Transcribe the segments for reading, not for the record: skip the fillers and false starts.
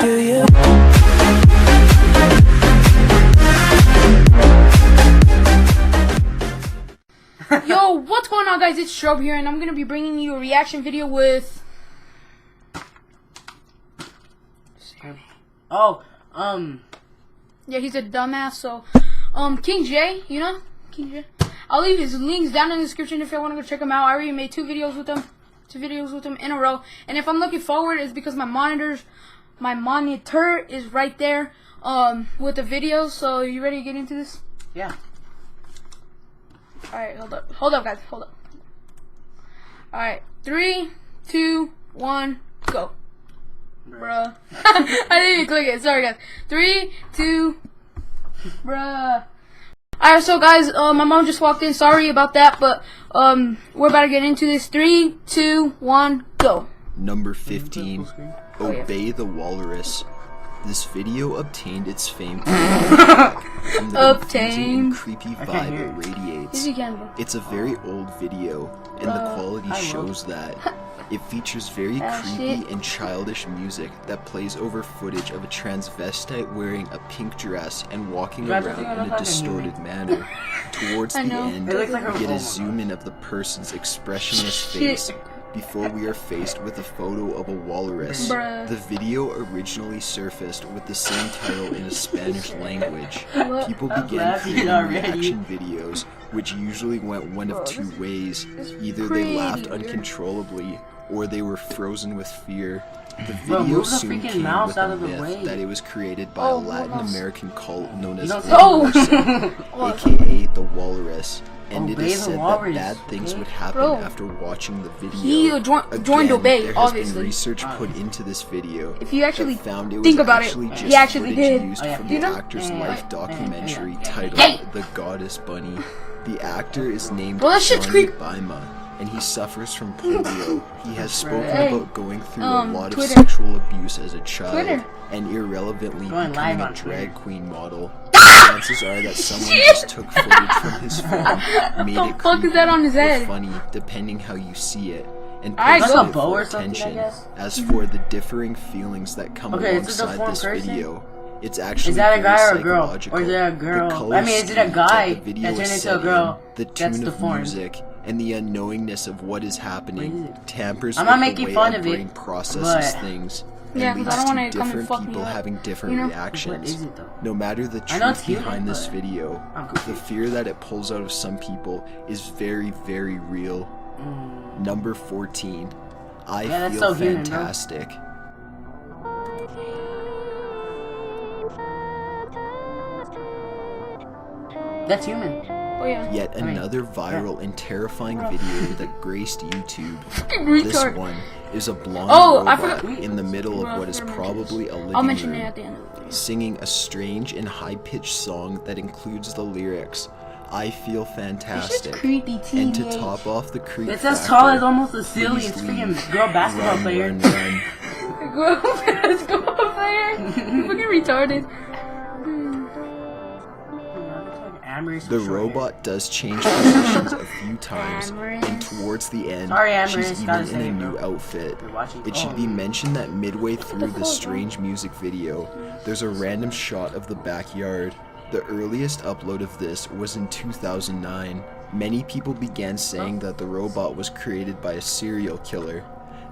do you? Yo, what's going on, guys? It's Shrub here, and I'm gonna be bringing you a reaction video with. Yeah, he's a dumbass. So, King J, you know, King J. I'll leave his links down in the description if you want to go check him out. I already made two videos with him in a row, and if I'm looking forward, it's because my monitor is right there, with the videos. So, you ready to get into this? Yeah. Alright, hold up, guys, hold up. Alright, 3, 2, 1, go. Bruh. I didn't even click it, sorry, guys. 3, 2, bruh. Alright, so guys, my mom just walked in, sorry about that, but, we're about to get into this. 3, 2, 1, go. Number 15, Obey the Walrus. This video obtained its fame from the confusing and creepy vibe it radiates. It's a very old video, and the quality shows that. It features very creepy and childish music that plays over footage of a transvestite wearing a pink dress and walking around in a distorted manner. Towards the end, we get a zoom in of the person's expressionless face before we are faced with a photo of a walrus. The video originally surfaced with the same title in a Spanish language. People began creating reaction videos, which usually went one of two ways. Either they laughed uncontrollably, or they were frozen with fear. The video soon came with the myth that it was created by a Latin American cult known as aka the Walrus. And it is said that bad things would happen after watching the video. He joined Obey, there has obviously. been research put into this video. If you actually found it think was about actually it, just he actually footage did. used from the actor's life documentary titled The Goddess Bunny. The actor is named Johnny Baima, and he suffers from polio. He has spoken about going through a lot of sexual abuse as a child, and irrelevantly becoming a drag queen model. Chances are that someone just took footage from his phone, made it creepy or funny, depending how you see it, and posted it for attention. As for the differing feelings that come alongside this video, it's actually very psychological. The color scheme that the video is set in, the tune of music, and the unknowingness of what is happening tampers with the way our brain processes things. And leads to different people having different reactions. No matter the truth behind this video, the fear that it pulls out of some people is very, very real. Number 14, I Feel Fantastic. That's human. Yet another viral and terrifying video that graced YouTube. This one is a blonde robot in the middle of what is probably a living room, singing a strange and high-pitched song that includes the lyrics, I feel fantastic. And to top off the creep it's as tall as almost a silly freaking girl basketball player. Run. Girl basketball player? Fucking retarded. The robot does change positions a few times, and towards the end, she's even in a new outfit. It should be mentioned that midway through this strange music video, there's a random shot of the backyard. The earliest upload of this was in 2009. Many people began saying that the robot was created by a serial killer,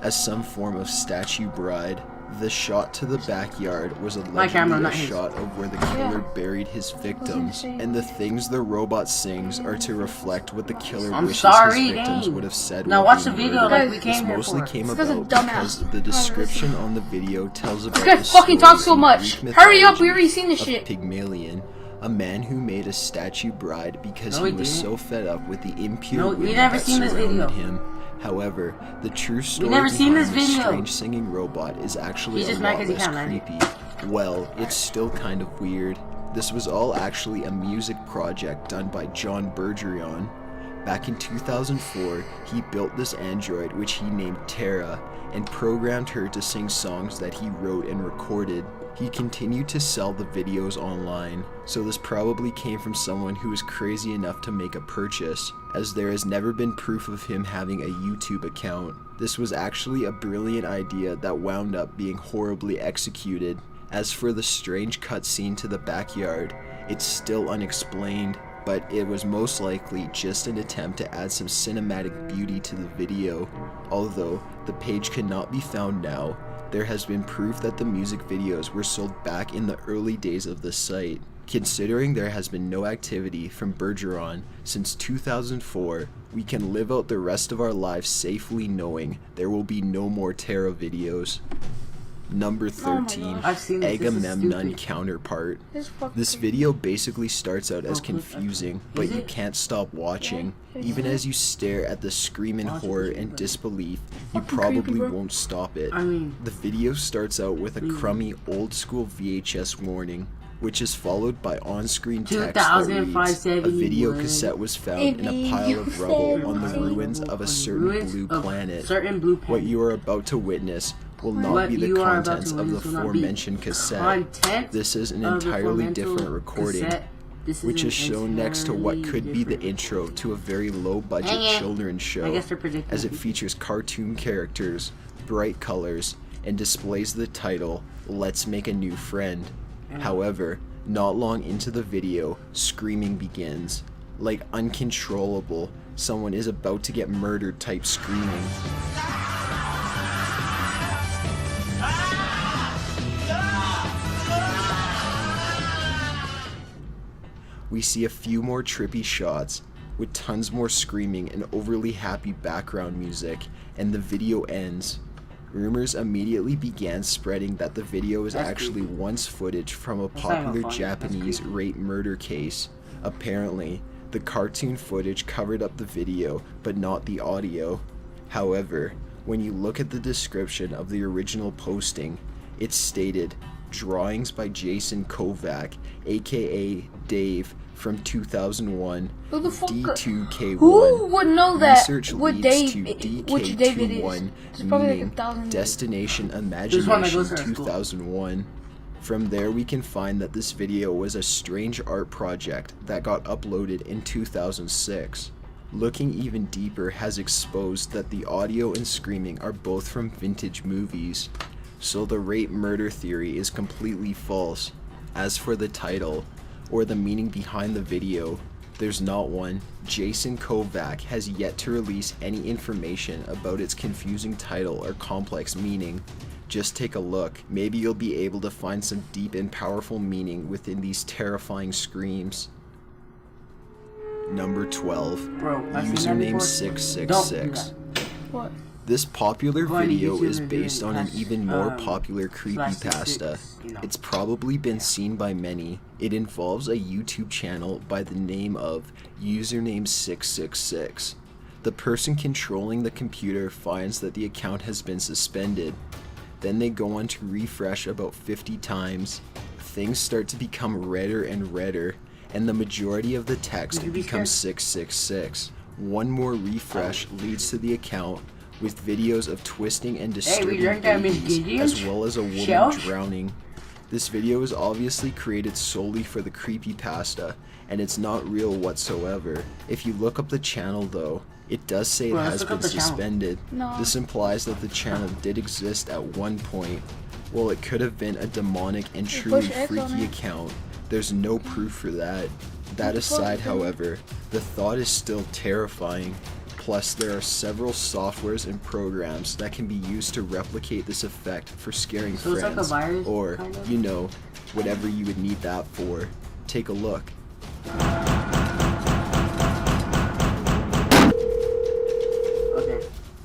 as some form of statue bride. The shot to the backyard was allegedly a shot of where the killer buried his victims, and the things the robot sings are to reflect what the killer wishes his victims would have said. Now watch the video like we came here for. This mostly came about because the description on the video tells about this guy fucking talks so much. Hurry up, we already seen this shit. Pygmalion, a man who made a statue bride because he was so fed up with the impure women that surrounded him. However, the true story behind the strange singing robot is actually a lot less creepy. Well, it's still kind of weird. This was all actually a music project done by John Bergeron. Back in 2004, he built this android which he named Tara and programmed her to sing songs that he wrote and recorded. He continued to sell the videos online, so this probably came from someone who was crazy enough to make a purchase, as there has never been proof of him having a YouTube account. This was actually a brilliant idea that wound up being horribly executed. As for the strange cutscene to the backyard, it's still unexplained, but it was most likely just an attempt to add some cinematic beauty to the video. Although the page cannot be found now, there has been proof that the music videos were sold back in the early days of the site. Considering there has been no activity from Bergeron since 2004, we can live out the rest of our lives safely knowing there will be no more Terra videos. Number 13, Agamemnon Counterpart. This video basically starts out as confusing, but you can't stop watching. Even as you stare at the scream in horror and disbelief, you probably won't stop it. The video starts out with a crummy old school VHS warning, which is followed by on-screen text that reads, "A video cassette was found in a pile of rubble on the ruins of a certain blue planet. What you are about to witness will not be the contents of the aforementioned cassette. This is an entirely different recording, which is shown next to what could be the intro to a very low-budget children's show, as it features cartoon characters, bright colors, and displays the title, 'Let's Make a New Friend.' However, not long into the video, screaming begins. Like uncontrollable, someone is about to get murdered type screaming. We see a few more trippy shots, with tons more screaming and overly happy background music, and the video ends. Rumors immediately began spreading that the video was actually once footage from a popular Japanese rape murder case. Apparently, the cartoon footage covered up the video, but not the audio. However, when you look at the description of the original posting, it's stated, "Drawings by Jason Kovac, aka Dave, from 2001, D2K1. Who would know that? Research leads to DK21, meaning Destination Imagination 2001. From there we can find that this video was a strange art project that got uploaded in 2006. Looking even deeper has exposed that the audio and screaming are both from vintage movies, so the rape murder theory is completely false. As for the title, or the meaning behind the video, there's not one. Jason Kovac has yet to release any information about its confusing title or complex meaning. Just take a look, maybe you'll be able to find some deep and powerful meaning within these terrifying screams. Number 12, username 666. What? This popular video is based on an even more popular creepypasta. It's probably been seen by many. It involves a YouTube channel by the name of username 666. The person controlling the computer finds that the account has been suspended. Then they go on to refresh about 50 times. Things start to become redder and redder, and the majority of the text becomes 666. One more refresh leads to the account with videos of twisting and disturbing babies, as well as a woman drowning. This video is obviously created solely for the creepypasta, and it's not real whatsoever. If you look up the channel though, it does say it has been suspended. This implies that the channel did exist at one point. While it could have been a demonic and truly freaky account, there's no proof for that. That aside, however, the thought is still terrifying. Plus, there are several softwares and programs that can be used to replicate this effect for scaring friends, or, you know, whatever you would need that for. Take a look.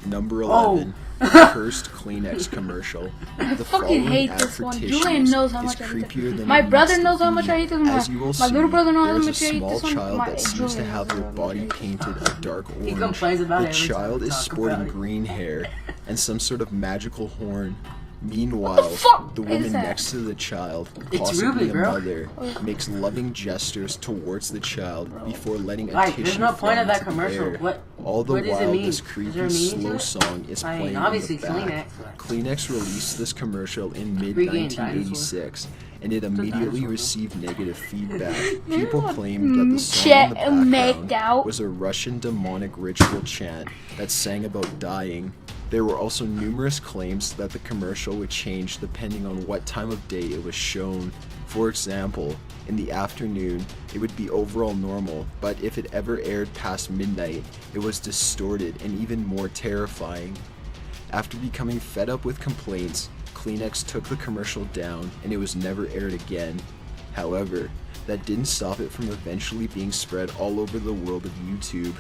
Number 11, Cursed Kleenex commercial. The fucking hate this one. Julian knows how much I hate this. My brother knows how much I hate this. My little brother knows how much I hate this one. There's a small child that seems to have their body painted a dark orange. The child is sporting green hair and some sort of magical horn. Meanwhile, fuck the is woman that? next to the child, It's possibly Ruby, a bro. mother, makes loving gestures towards the child before letting a Like, tissue there's no point fall of that into the commercial. air. What? All the What does it while, mean? this Is there creepy, a meaning slow to it? song is I mean, playing obviously in the back. Kleenex, but- Kleenex released this commercial in Freaking mid-1986, and it immediately dinosaur, received negative feedback. People claimed that the song Chet in the made background out. was a Russian demonic ritual chant that sang about dying. There were also numerous claims that the commercial would change depending on what time of day it was shown. For example, in the afternoon, it would be overall normal, but if it ever aired past midnight, it was distorted and even more terrifying. After becoming fed up with complaints, Kleenex took the commercial down and it was never aired again. However, that didn't stop it from eventually being spread all over the world of YouTube.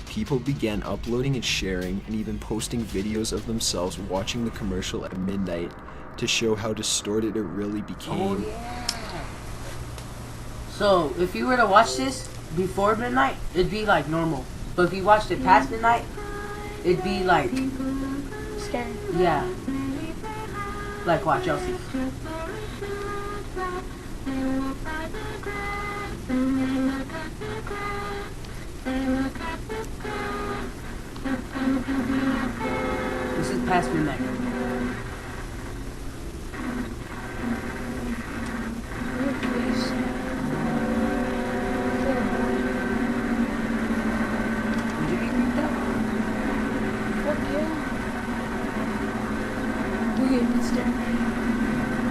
People began uploading and sharing and even posting videos of themselves watching the commercial at midnight to show how distorted it really became. Oh, yeah. So, if you were to watch this before midnight, it'd be like normal. But if you watched it past midnight, it'd be like, Scary. yeah. Like, watch, y'all see. This is past midnight. Would you be creeped out? Fuck yeah. Look at it, staring.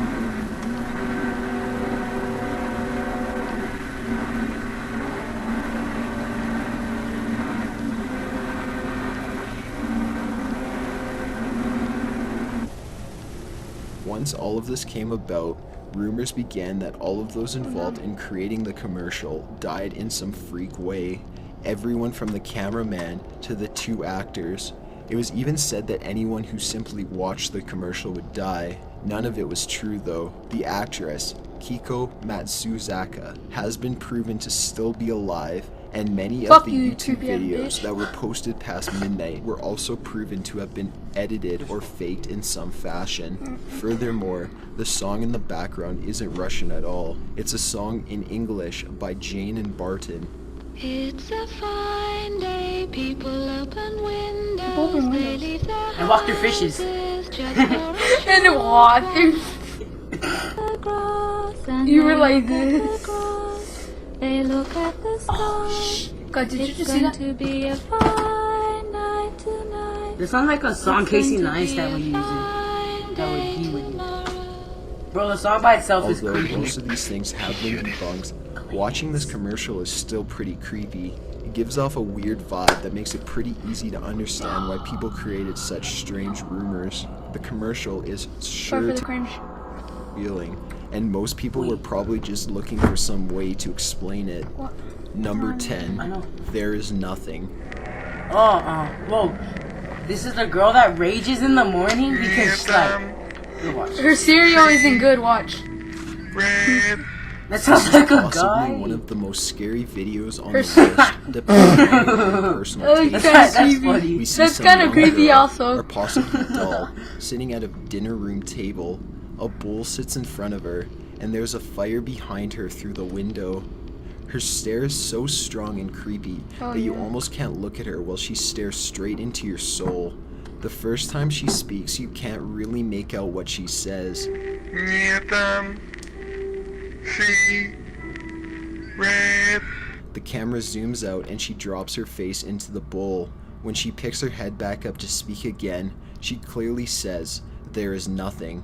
Once all of this came about, rumors began that all of those involved in creating the commercial died in some freak way. Everyone from the cameraman to the two actors. It was even said that anyone who simply watched the commercial would die. None of it was true though. The actress, Kiko Matsuzaka, has been proven to still be alive, and many Fuck of the you, YouTube creepy ass videos bitch. that were posted past midnight were also proven to have been edited or faked in some fashion. Furthermore, the song in the background isn't Russian at all. It's a song in English by Jane and Barton. It's a fine day, people open windows, Open they windows. leave their And walk through fishes. houses just for a And the water. the grass, and You were they like look at the this. grass, they look at the sky. God, did you It's just see going that? to be a fine night tonight. This sounds like a song It's Casey going to Neistat be a would use. fine That would day he would use. tomorrow. Bro, the song by itself is Although creepy. most of these things have been debunked, watching this commercial is still pretty creepy. It gives off a weird vibe that makes it pretty easy to understand why people created such strange rumors. The commercial is Sorry for sure the to cringe. be feeling, and most people were probably just looking for some way to explain it. What? Number I 10, know. there is nothing. Whoa. This is the girl that rages in the morning because she's like, you watch. Her cereal isn't good, watch. That sounds like a Possibly guy. one of the most scary videos on Her the list, depending on your personal Okay. taste. That's creepy. funny. We see That's some kinda young creepy girl, also. or possibly a doll, sitting at a dinner room table. A bowl sits in front of her, and there's a fire behind her through the window. Her stare is so strong and creepy Oh, that you yeah. almost can't look at her while she stares straight into your soul. The first time she speaks, you can't really make out what she says. The camera zooms out and she drops her face into the bowl. When she picks her head back up to speak again, she clearly says, "There is nothing."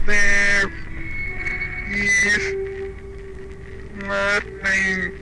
There is nothing.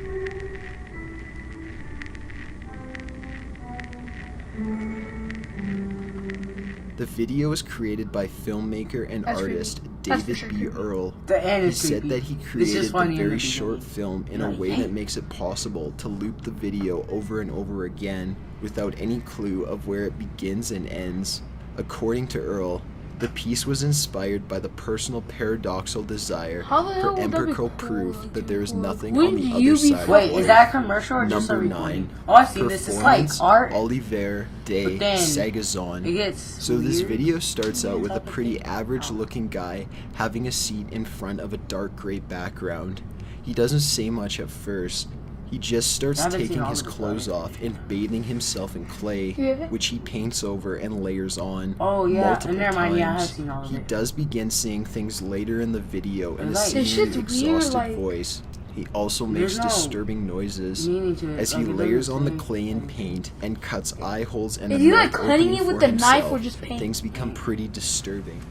The video was created by filmmaker and That's artist creepy. That's for David sure B. creepy. Earl. The end He is said creepy. that he This is created the funny in the very beginning. short film in a Like, way hey. that makes it possible to loop the video over and over again without any clue of where it begins and ends. According to Earl, The piece was inspired by the personal paradoxical desire How the hell for would that be empirical cool? proof that there is nothing Wouldn't on the you other be side of Wait, is life. that a commercial or just a Number recording? 9. Oh, I see. This is like Performance art. Olivier de But then Sagazon. It gets So this weird. video starts out with a pretty average looking guy having a seat in front of a dark gray background. He doesn't say much at first. He just starts I haven't seen taking all his of it, clothes sorry. off and bathing himself in clay, Yeah. which he paints over and layers on Oh, yeah, multiple never mind, yeah, I have times. seen all of He it. does begin saying things later in the video in a Like- This seemingly shit's weird, exhausted like- voice. He also There's makes no disturbing noises meaning to it. as he Like, it layers doesn't on the say- clay and paint and cuts eye holes and Is a he, like, mouth cutting opening it with for the knife or himself. just paint? Things become pretty disturbing.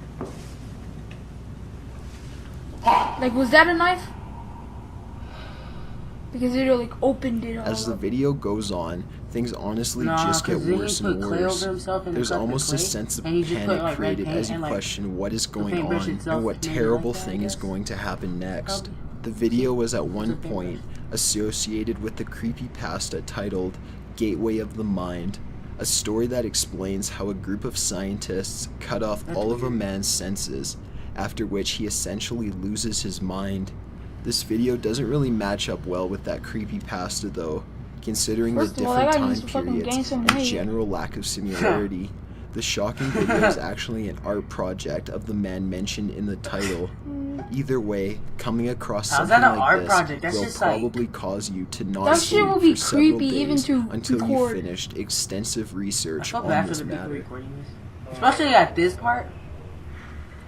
Like, was that a knife? Because it like opened it all As the up. video goes on, things honestly Nah, just get 'cause then he worse put and clay worse. over himself and There's cut the almost a clay, sense of and he just put, panic like, red created paint as you and, like, question what is going paintbrush on itself and what made it terrible like that, I thing is guess. going to happen next. Probably. The video was at one a paintbrush. point associated with the creepypasta titled Gateway of the Mind, a story that explains how a group of scientists cut off That's all of a weird. man's senses, after which he essentially loses his mind. This video doesn't really match up well with that creepypasta though, considering First the of all, that different guy time needs to fucking gain periods some and weight. general lack of similarity. The shocking video is actually an art project of the man mentioned in the title. Either way, coming across How's something that an like art this project? That's will just like- probably cause you to not That sleep shit will be for several creepy even days to until you record. finished extensive I research feel on bad for this the people matter. recording this. Especially at this part.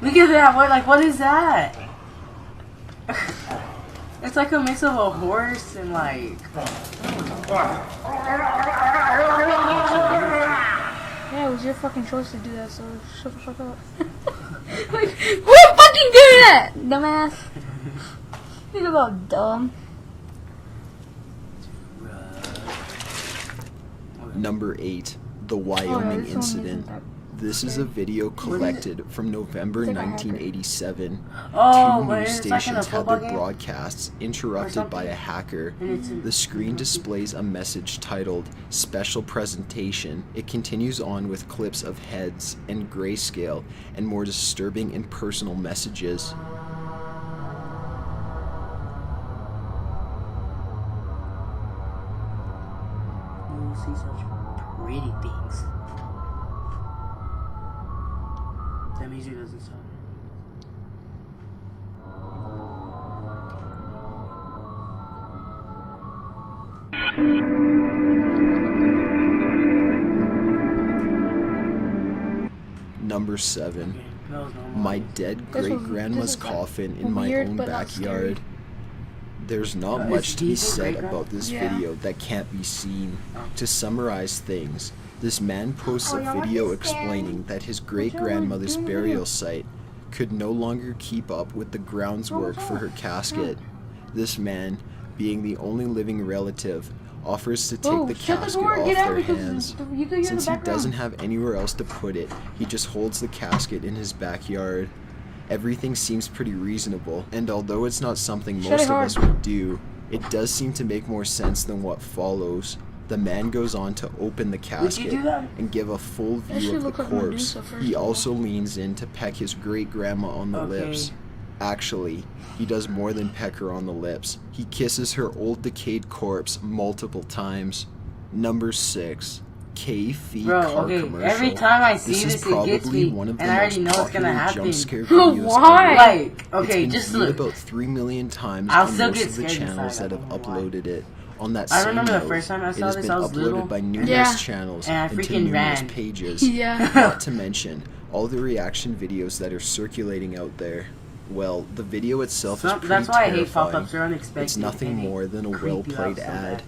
Look at that, what is that? It's like a mix of a horse and like... Yeah, it was your fucking choice to do that, so shut the fuck up. Like, who fucking doing that, dumbass? Think about dumb. Number 8, the Wyoming this one incident. isn't that- This is a video collected from November It's like a hacker. 1987. Oh, Two but news it's like in a stations had football their game? broadcasts interrupted by something? a hacker. And it's in- The screen displays a message titled Special Presentation. It continues on with clips of heads and grayscale and more disturbing and personal messages. You will see such pretty things. That music doesn't stop. Number 7. Okay, that was normal. My dead This was- great-grandma's this is, like, coffin in my weird, own but not backyard. There's not Is much to be Ethan said great-grand- about this Yeah. video that can't be seen. Oh. To summarize things, this man posts a video explaining that his great-grandmother's burial site could no longer keep up with the groundswork for her casket. This man, being the only living relative, offers to take Oh, the shut the casket door, off get out their because hands. you could hear Since the he background. doesn't have anywhere else to put it, he just holds the casket in his backyard. Everything seems pretty reasonable, and although it's not something Shut most it of hard. us would do, it does seem to make more sense than what follows. The man goes on to open the casket do that? and give a full That view shit of the look like corpse. Medusa, first He of all. also leans in to peck his great-grandma on the Okay. lips. Actually, he does more than peck her on the lips. He kisses her old decayed corpse multiple times. Number 6. K-Feet Bro, car okay, commercial. every time I see This this, is it gets probably me, one of the and I already most know what's gonna popular happen. jump scare videos Why? ever. Like, okay, It's been just viewed look. about 3 million times I'll on still most get of the scared channels inside, that I have don't know why. uploaded it. On that I same remember the note, first time I it saw has this, been I was uploaded little. by numerous Yeah. channels And I and to freaking numerous ran. pages. Yeah. Not to mention all the reaction videos that are circulating out there. Well, the video itself is pretty That's why I hate terrifying. pop-ups. They're unexpected. It's nothing and they more than a creep you well-played out so ad. bad.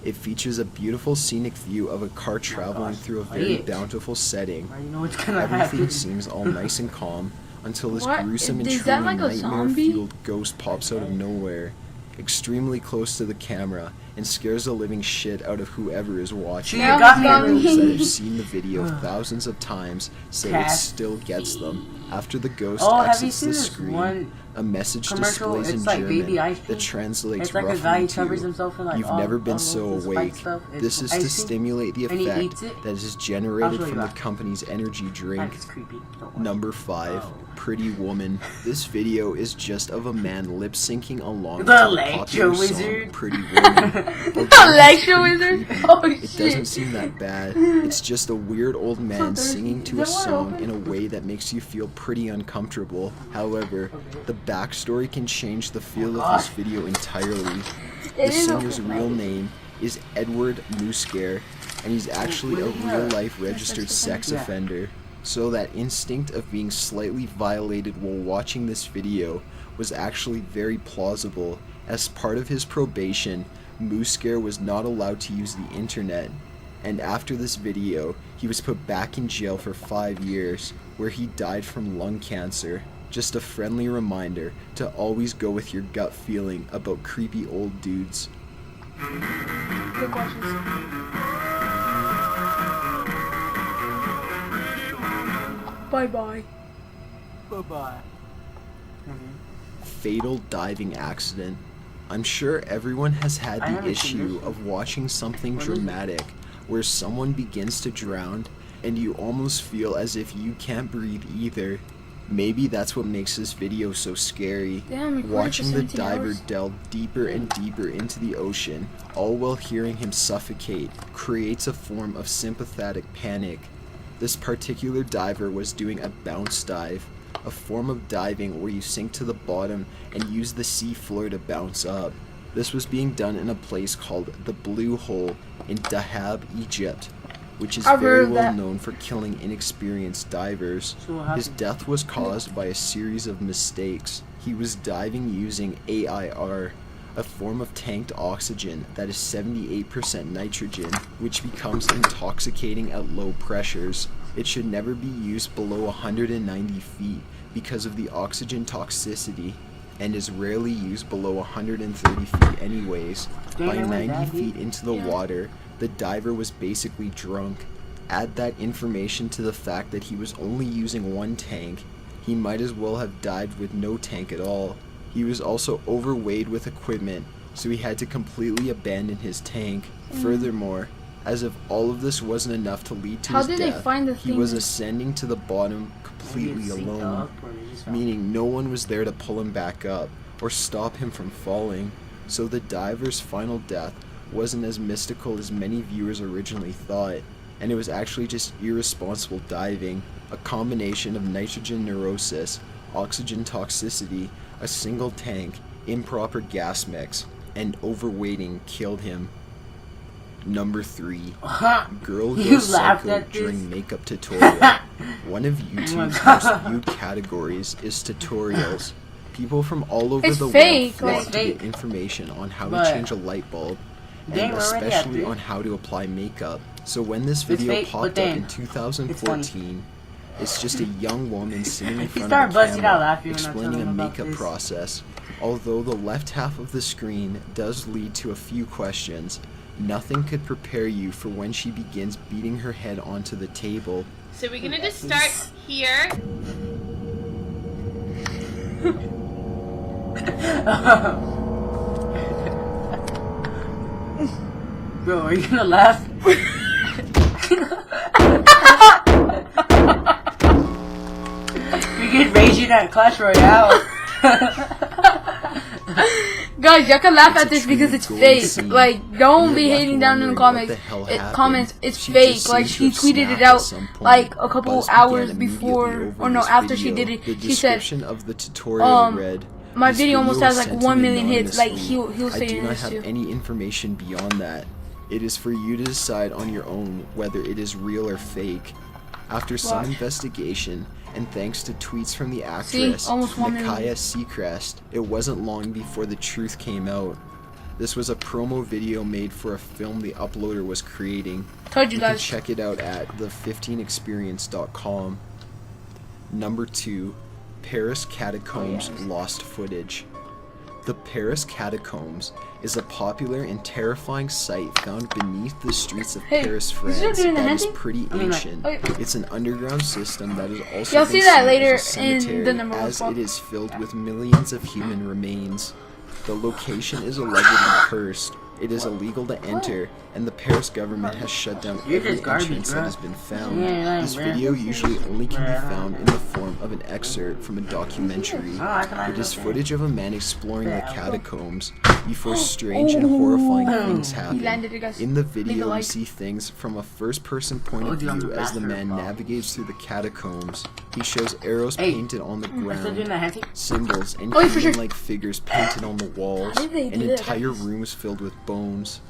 It features a beautiful scenic view of a car traveling gosh. through a very Wait. bountiful setting. I already know what's gonna Everything happen. seems all nice and calm until this What? gruesome and Is truly that like a zombie? nightmare-fueled ghost pops out of nowhere, extremely close to the camera, and scares the living shit out of whoever is watching. You got me. That was Those that zombie. have seen the video thousands of times say it Cat still gets them. After the ghost Oh, have you exits seen the this screen, one? A message commercial. displays It's in like German baby ice cream. that translates It's like a roughly guy to, covers himself in like "You've all, never been all so this white awake." stuff. This is ice to cream, stimulate the and he effect eats it. that is I'll generated show you from the that. company's energy drink. That's creepy. Don't worry. Number 5, Oh. Pretty Woman. This video is just of a man lip syncing along The to the Electro popular song Wizard. Pretty Woman. Although it's Electro pretty Wizard? creepy, Oh, it doesn't shit. seem that bad. It's just a weird old man thirsty. singing to a Is that water song open? in a way that makes you feel pretty uncomfortable. However, the backstory can change the feel of this video entirely. The It is singer's open, real right? name is Edward Muscare, and he's actually a real-life registered sex Yeah. offender. So that instinct of being slightly violated while watching this video was actually very plausible. As part of his probation, Muscare was not allowed to use the internet, and after this video, he was put back in jail for 5 years, where he died from lung cancer. Just a friendly reminder to always go with your gut feeling about creepy old dudes. Good questions. Bye bye. Bye-bye. Fatal diving accident. I'm sure everyone has had I the haven't seen issue this. of watching something What is it? dramatic where someone begins to drown and you almost feel as if you can't breathe either. Maybe that's what makes this video so scary. Damn, recorded for Watching the 17 diver hours. delve deeper and deeper into the ocean, all while hearing him suffocate, creates a form of sympathetic panic. This particular diver was doing a bounce dive, a form of diving where you sink to the bottom and use the sea floor to bounce up. This was being done in a place called the Blue Hole in Dahab, Egypt, which is I've heard very of well that. known for killing inexperienced divers. So what His happened? death was caused by a series of mistakes. He was diving using AIR, a form of tanked oxygen that is 78% nitrogen, which becomes intoxicating at low pressures. It should never be used below 190 feet because of the oxygen toxicity, and is rarely used below 130 feet anyways. By 90 feet into the water, the diver was basically drunk. Add that information to the fact that he was only using one tank, he might as well have dived with no tank at all. He was also overweighted with equipment, so he had to completely abandon his tank. Furthermore, as if all of this wasn't enough to lead to How his did they death, find the he thing was that- ascending to the bottom completely alone, meaning no one was there to pull him back up or stop him from falling. So the diver's final death wasn't as mystical as many viewers originally thought, and it was actually just irresponsible diving. A combination of nitrogen neurosis, oxygen toxicity, a single tank, improper gas mix, and overweighting killed him. Number 3. Girl You goes laughed psycho at this? during makeup tutorial. One of YouTube's most viewed categories is tutorials. People from all over It's the fake, web like- flock to get information on how to But- change a light bulb, Dang, and we're already at especially 3. on how to apply makeup. So when this video fake, but popped up then in 2014, it's just a young woman sitting in You front start of a busting out camera laughing when I tell explaining a them about makeup this. process. Although the left half of the screen does lead to a few questions, nothing could prepare you for when she begins beating her head onto the table. So we're gonna just start here. Bro, are you gonna laugh? We get raging at Clash Royale. Guys, y'all can laugh It's at a this because truly it's golden fake. scene. Like, don't You're be left hating down in the wondering comments. what the hell happened. Comments, it's She fake. just Like, seems to she have tweeted it snapped out at some point. like a couple Buzz began hours immediately before, over or no, this after she video. did it. The She said, description of the tutorial read, my "This video almost has was like sent to 1 me million hits. Like, anonymously. he'll I say do not this have too. any information beyond that. It is for you to decide on your own whether it is real or fake. After some Watch. investigation, and thanks to tweets from the actress, almost 1 million. Micaiah Seacrest, it wasn't long before the truth came out. This was a promo video made for a film the uploader was creating. Told you You can guys. check it out at the15experience.com. Number 2, Paris Catacombs lost footage. The Paris catacombs is a popular and terrifying site found beneath the streets of Paris, France, that is pretty ancient. It's an underground system that is also You'll see that later a cemetery, in the number one as spot. it is filled with millions of human remains. The location is allegedly cursed. It is illegal to enter, and the Paris government has shut down every entrance that has been found. This video usually only can be found in the form of an excerpt from a documentary. It is footage of a man exploring the catacombs before strange and horrifying things happen. In the video, we see things from a first-person point of view as the man navigates through the catacombs. He shows arrows painted on the ground, symbols, and human-like figures painted on the walls, and entire rooms filled with bones.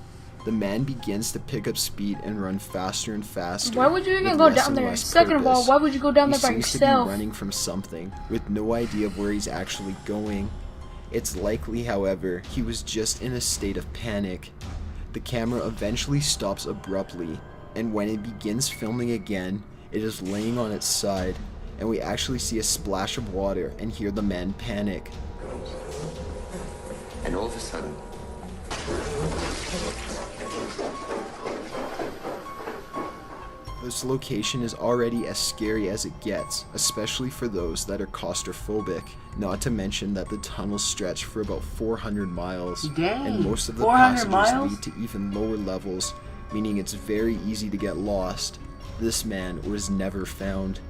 The man begins to pick up speed and run faster and faster. Why would you even go down there? Second of all, why would you go down there by yourself? He seems to be running from something, with no idea of where he's actually going. It's likely, however, he was just in a state of panic. The camera eventually stops abruptly, and when it begins filming again, it is laying on its side, and we actually see a splash of water and hear the man panic. And all of a sudden, this location is already as scary as it gets, especially for those that are claustrophobic. Not to mention that the tunnels stretch for about 400 miles, and most of the passages lead to even lower levels, meaning it's very easy to get lost. This man was never found.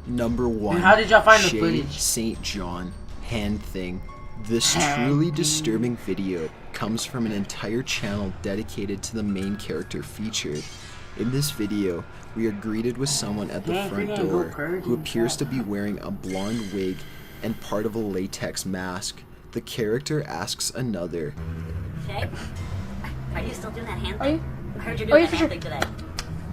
Number 1. How did y'all find the Shay footage? St. John hand thing. This truly disturbing video comes from an entire channel dedicated to the main character featured. In this video, we are greeted with someone at the front door who appears to be wearing a blonde wig and part of a latex mask. The character asks another, Shay, are you still doing that hand thing? I heard you're doing that hand thing today.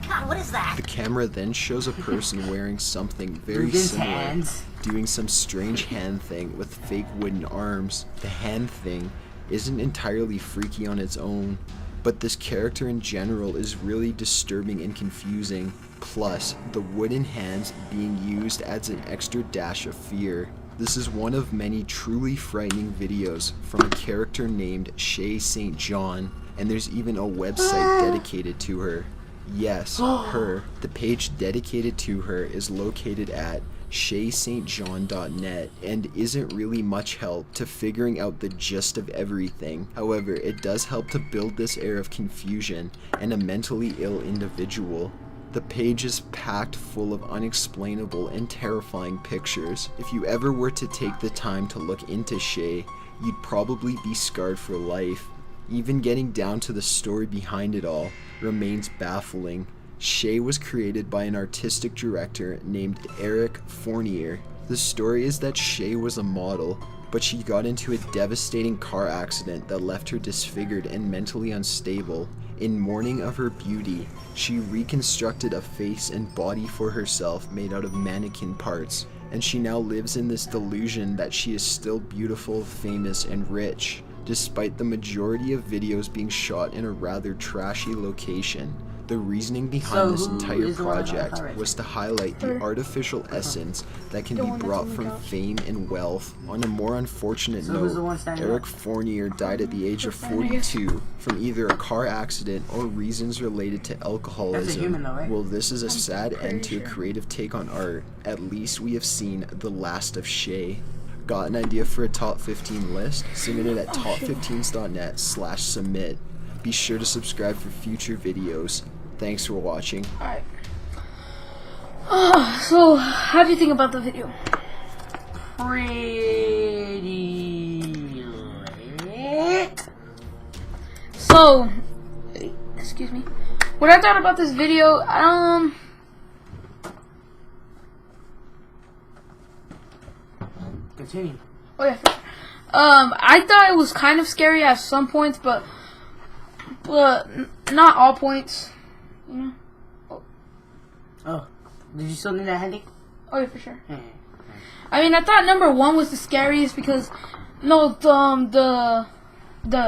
God, what is that? The camera then shows a person wearing something very similar, doing some strange hand thing with fake wooden arms. The hand thing isn't entirely freaky on its own, but this character in general is really disturbing and confusing. Plus, the wooden hands being used adds an extra dash of fear. This is one of many truly frightening videos from a character named Shay St. John, and there's even a website dedicated to her. Yes, her. The page dedicated to her is located at shaystjohn.net and isn't really much help to figuring out the gist of everything. However, it does help to build this air of confusion and a mentally ill individual. The page is packed full of unexplainable and terrifying pictures. If you ever were to take the time to look into Shay, you'd probably be scarred for life. Even getting down to the story behind it all remains baffling. Shay was created by an artistic director named Eric Fournier. The story is that Shay was a model, but she got into a devastating car accident that left her disfigured and mentally unstable. In mourning of her beauty, she reconstructed a face and body for herself made out of mannequin parts, and she now lives in this delusion that she is still beautiful, famous, and rich, despite the majority of videos being shot in a rather trashy location. The reasoning behind this entire project was to highlight the artificial essence that can be brought from fame and wealth. On a more unfortunate note, Eric Fournier died at the age of 42 from either a car accident or reasons related to alcoholism. Well, this is a sad end to a creative take on art. At least we have seen the last of Shay. Got an idea for a top 15 list? Submit it at top15s.net/submit. Be sure to subscribe for future videos. Thanks for watching. Alright. So, how do you think about the video? Pretty lit. So, excuse me. What I thought about this video, Continue. oh yeah. I thought it was kind of scary at some points, but not all points. You know? Oh, did you still need that handy? Oh yeah, for sure. I mean, I thought number 1 was the scariest because the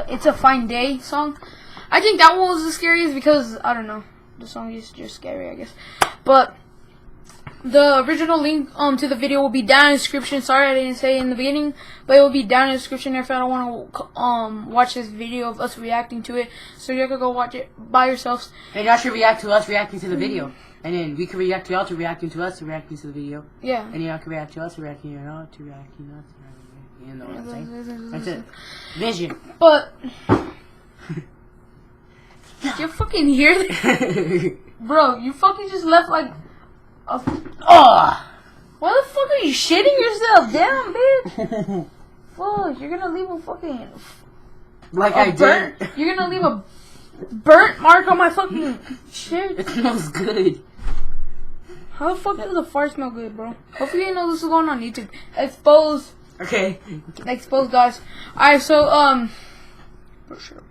It's a Fine Day song. I think that one was the scariest because I don't know, the song is just scary, I guess. But The original link to the video will be down in the description. Sorry I didn't say it in the beginning, but it will be down in the description if I don't want to watch this video of us reacting to it. So you can go watch it by yourselves. And y'all should react to us reacting to the video. And then we can react to y'all to reacting to us to reacting to the video. Yeah. And y'all can react to us to reacting to y'all to reacting to us. You know what I'm saying? That's it. Vision. But did you fucking hear that? Bro, you fucking just left like a... Oh! Why the fuck are you shitting yourself? Damn, bitch. Fuck, you're gonna leave a fucking... Like I did. You're gonna leave a burnt mark on my fucking shit. It smells good. How the fuck does the fart smell good, bro? Hopefully you know this is going on YouTube. Exposed. Okay. Exposed, guys. Alright, so, for sure.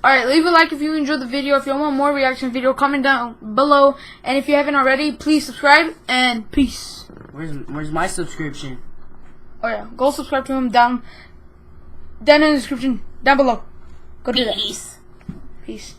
Alright, leave a like if you enjoyed the video. If you want more reaction video, comment down below. And if you haven't already, please subscribe. And peace. Where's my subscription? Oh yeah, go subscribe to him down in the description, down below. Go do that. Peace. Peace.